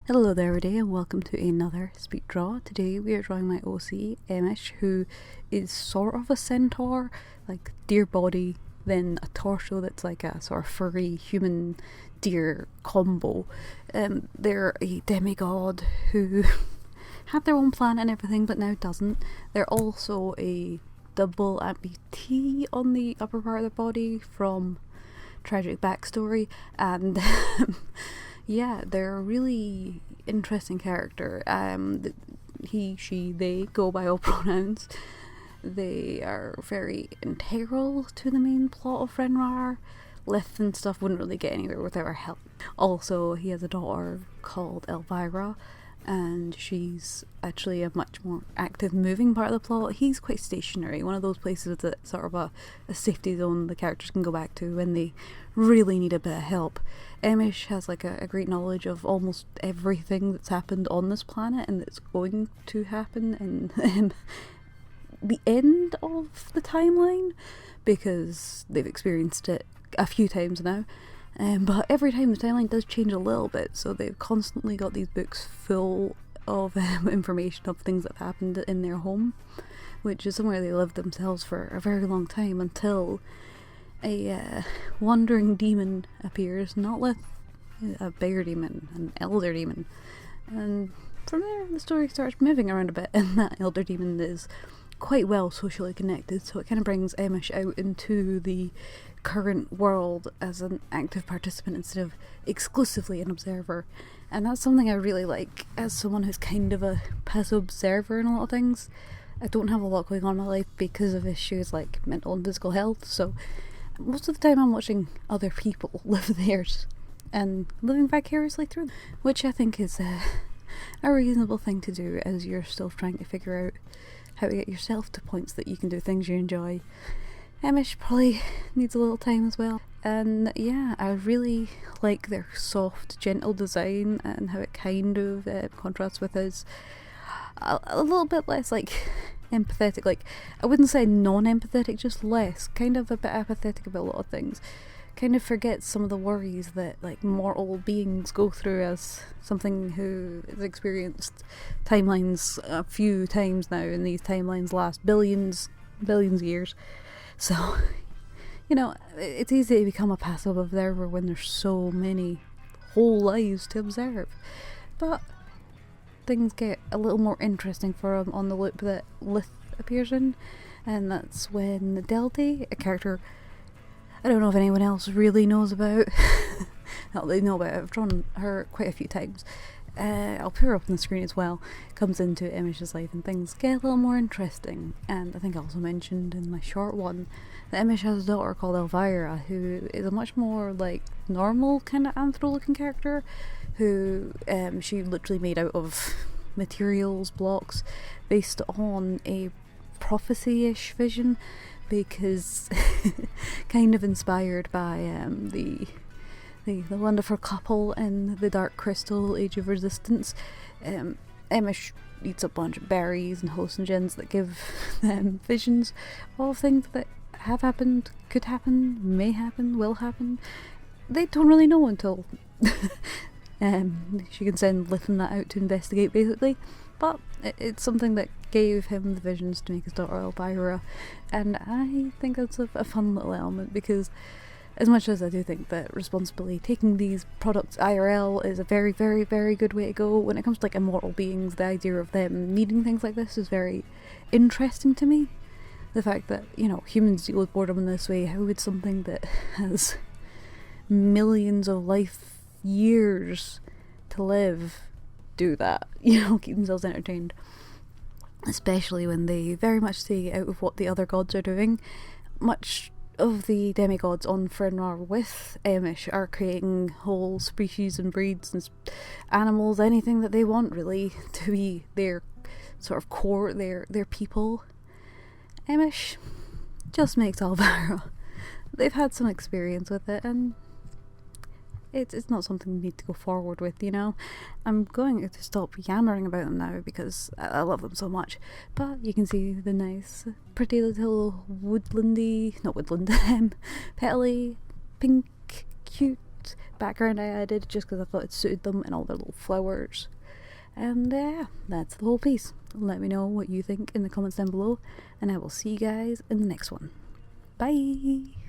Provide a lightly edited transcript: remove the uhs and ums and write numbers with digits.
Hello there everybody and welcome to another speed draw. Today we are drawing my OC, Emish, who is sort of a centaur, like deer body, then a torso that's like a sort of furry human deer combo. They're a demigod who had their own planet and everything but now doesn't. They're also a double amputee on the upper part of their body from tragic backstory, and yeah, they're a really interesting character. He, she, they go by all pronouns. They are very integral to the main plot of Fenrir. Lith and stuff wouldn't really get anywhere without our help. Also, he has a daughter called Elvira, and she's actually a much more active moving part of the plot. He's quite stationary, one of those places that's sort of a safety zone the characters can go back to when they really need a bit of help. Emish has like a great knowledge of almost everything that's happened on this planet and that's going to happen in the end of the timeline, because they've experienced it a few times now. But every time the timeline does change a little bit, so they've constantly got these books full of information of things that have happened in their home, which is somewhere they lived themselves for a very long time until a wandering demon appears, not with a bigger demon, an elder demon, and from there the story starts moving around a bit, and that elder demon is quite well socially connected, so it kind of brings Emish out into the current world as an active participant instead of exclusively an observer. And that's something I really like as someone who's kind of a passive observer in a lot of things. I don't have a lot going on in my life because of issues like mental and physical health, so most of the time I'm watching other people live theirs and living vicariously through them, which I think is a reasonable thing to do as you're still trying to figure out how to get yourself to points that you can do things you enjoy. Emish probably needs a little time as well. And yeah, I really like their soft, gentle design and how it kind of contrasts with his a little bit less like empathetic. Like, I wouldn't say non-empathetic, just less. Kind of a bit apathetic about a lot of things. Kind of forgets some of the worries that like mortal beings go through as something who has experienced timelines a few times now, and these timelines last billions of years. So, you know, it's easy to become a passive observer when there's so many whole lives to observe. But things get a little more interesting for him on the loop that Lith appears in, and that's when Delty, a character I don't know if anyone else really knows about. Well, they know about it. I've drawn her quite a few times. I'll put her up on the screen as well. Comes into Emish's life and things get a little more interesting. And I think I also mentioned in my short one that Emish has a daughter called Elvira, who is a much more like normal kind of anthro looking character, who she literally made out of materials, blocks, based on a prophecy-ish vision, because kind of inspired by the wonderful couple in the Dark Crystal Age of Resistance. Emish eats a bunch of berries and hallucinogens that give them visions of things that have happened, could happen, may happen, will happen. They don't really know until she can send Lith and that out to investigate, basically. But it's something that gave him the visions to make his daughter Elvira, and I think that's a fun little element, because as much as I do think that responsibly taking these products IRL is a very, very, very good way to go, when it comes to like immortal beings, the idea of them needing things like this is very interesting to me. The fact that, you know, humans deal with boredom in this way, how would something that has millions of life years to live do that? You know, keep themselves entertained. Especially when they very much stay out of what the other gods are doing. Much of the demigods on Fenrir with Emish are creating whole species and breeds and animals, anything that they want really, to be their sort of core, their people. Emish just makes Elvira. They've had some experience with it, and it's not something you need to go forward with, you know. I'm going to stop yammering about them now because I love them so much. But you can see the nice, pretty little woodlandy, not woodland, petally, pink, cute what background I added, just because I thought it suited them and all their little flowers. And that's the whole piece. Let me know what you think in the comments down below, and I will see you guys in the next one. Bye!